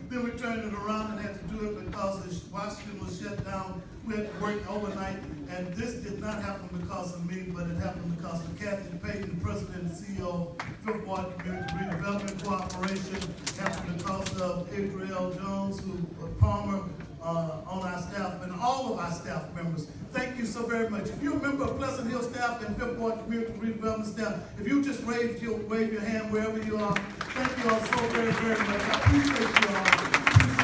Then we turned it around and had to do it because Washington was shut down. We had to work overnight, and this did not happen because of me, but it happened because of Kathy Payton, the president and CEO of Fifth Ward Community Redevelopment Cooperation, happened because of Adriel Jones, Palmer, on our staff, and all of our staff members. Thank you so very much. If you're a member of Pleasant Hill staff and Fifth Ward Community Redevelopment staff, if you just wave your hand wherever you are, thank you all so very, very much. I appreciate you all.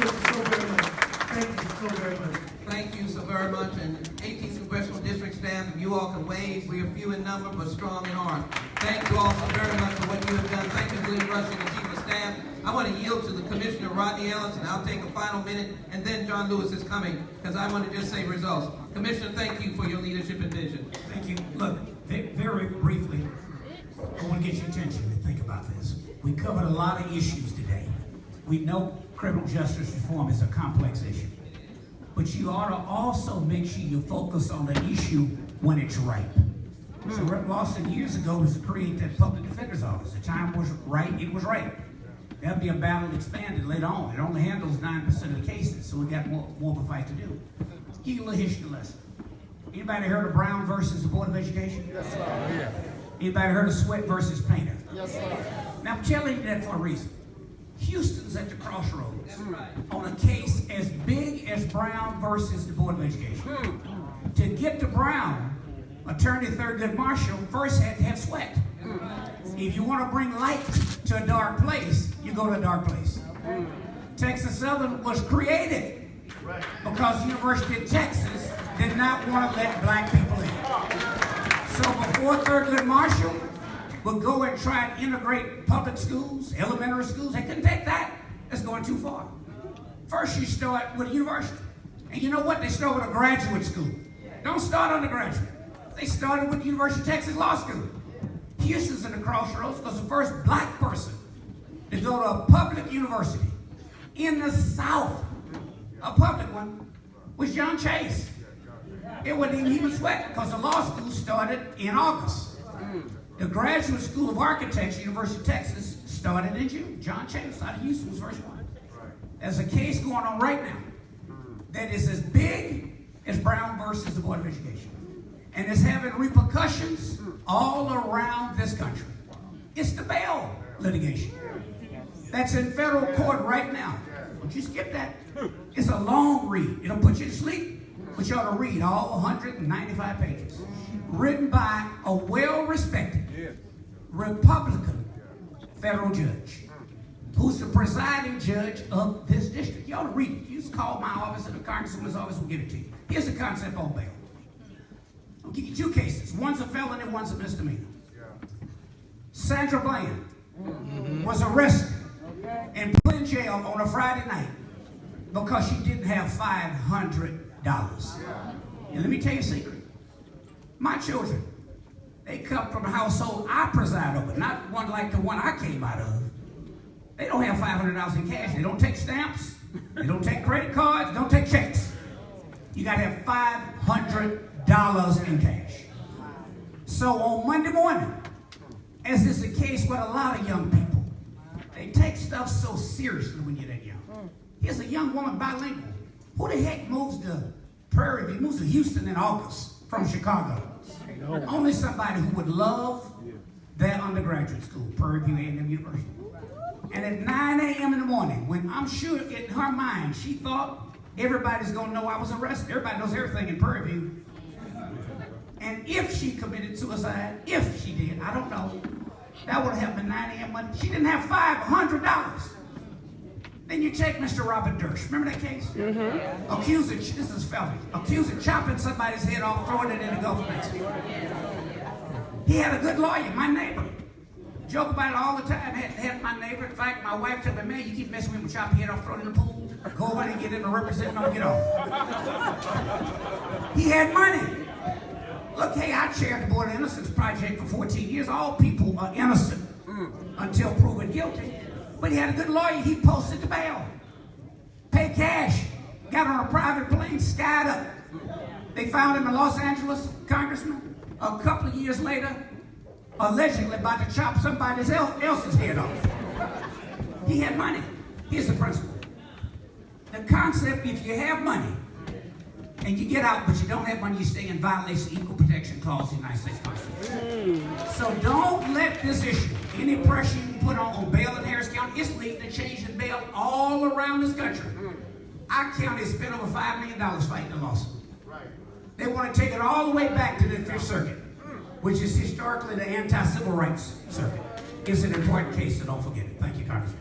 Appreciate you so very much. Thank you so very much. Thank you so very much. And 18th Congressional District staff, if you all can wave, we are few in number but strong in heart. Thank you all so very much for what you have done. Thank you, Glenn Rushing, the Chief of Staff. I want to yield to the Commissioner Rodney Ellis, and I'll take a final minute, and then John Lewis is coming, because I want to just say results. Commissioner, thank you for your leadership and vision. Thank you. Look, very briefly, I want to get your attention to think about this. We covered a lot of issues today. We know criminal justice reform is a complex issue. But you ought to also make sure you focus on the issue when it's ripe. So Rep. Lawson years ago was to create that public defender's office. The time was right, it was right. There'll be a battle expanded later on. It only handles 9% of the cases, so we got more of a fight to do. Give you a little history lesson. Anybody heard of Brown versus the Board of Education? Yes, sir. Yeah. Anybody heard of Sweat versus Painter? Yes, sir. Now I'm telling you that for a reason. Houston's at the crossroads on a case as big as Brown versus the Board of Education. To get to Brown, Attorney Thurgood Marshall first had to have Sweat. If you want to bring light to a dark place, you go to a dark place. Texas Southern was created because the University of Texas did not want to let black people in. So before Thurgood Marshall would go and try and integrate public schools, elementary schools, they couldn't take that. That's going too far. First you start with a university. And you know what? They start with a graduate school. Don't start undergraduate. They started with the University of Texas Law School. Houston's at the crossroads because the first black person to go to a public university in the South, a public one, was John Chase. It wasn't even Sweat because the law school started in August. The Graduate School of Architecture, University of Texas, started in June. John Chase out of Houston was the first one. There's a case going on right now that is as big as Brown versus the Board of Education. And it's having repercussions all around this country. It's the Bell litigation. That's in federal court right now. Don't you skip that. It's a long read. It'll put you to sleep, but you ought to read all 195 pages. Written by a well-respected Republican federal judge who's the presiding judge of this district. You ought to read it. You just call my office and the Congresswoman's office will give it to you. Here's the concept on bail. I'll give you two cases. One's a felony, one's a misdemeanor. Sandra Bland was arrested and put in jail on a Friday night because she didn't have $500. And let me tell you a secret. My children, they come from a household I preside over, not one like the one I came out of. They don't have $500 in cash. They don't take stamps. They don't take credit cards. They don't take checks. You got to have $500 in cash. So on Monday morning, as is the case with a lot of young people, they take stuff so seriously when you're that young. Here's a young woman bilingual. Who the heck moves to Prairie View, moves to Houston in August from Chicago? Only somebody who would love their undergraduate school, Prairie View A&M University. And at 9 a.m. in the morning, when I'm sure in her mind, she thought everybody's going to know I was arrested. Everybody knows everything in Prairie View. And if she committed suicide, if she did, I don't know, that would have happened at 9 a.m. Monday. She didn't have $500. Then you take Mr. Robert Dersh. Remember that case? Accused of, this is felony, accused of chopping somebody's head off, throwing it in the Gulf of Mexico. He had a good lawyer, my neighbor. Joke about it all the time. Had my neighbor. In fact, my wife told me, man, you keep messing with him, chop your head off, throw it in the pool. Go over and get him to represent him, get off. He had money. Look, hey, I chaired the Board of Innocence Project for 14 years. All people are innocent until proven guilty. But he had a good lawyer. He posted the bail. Paid cash. Got on a private plane, skied up. They found him in Los Angeles, Congressman. A couple of years later, allegedly about to chop somebody else's head off. He had money. Here's the principle. the concept, if you have money and you get out, but you don't have money, you stay in violation of Equal Protection Clause of the United States Constitution. So don't let this issue, any pressure you can put on bail in Harris County, it's leading to change in bail all around this country. Our county spent over $5 million fighting the lawsuit. They want to take it all the way back to the Fifth Circuit, which is historically the anti-civil rights circuit. It's an important case, so don't forget it. Thank you, Congressman.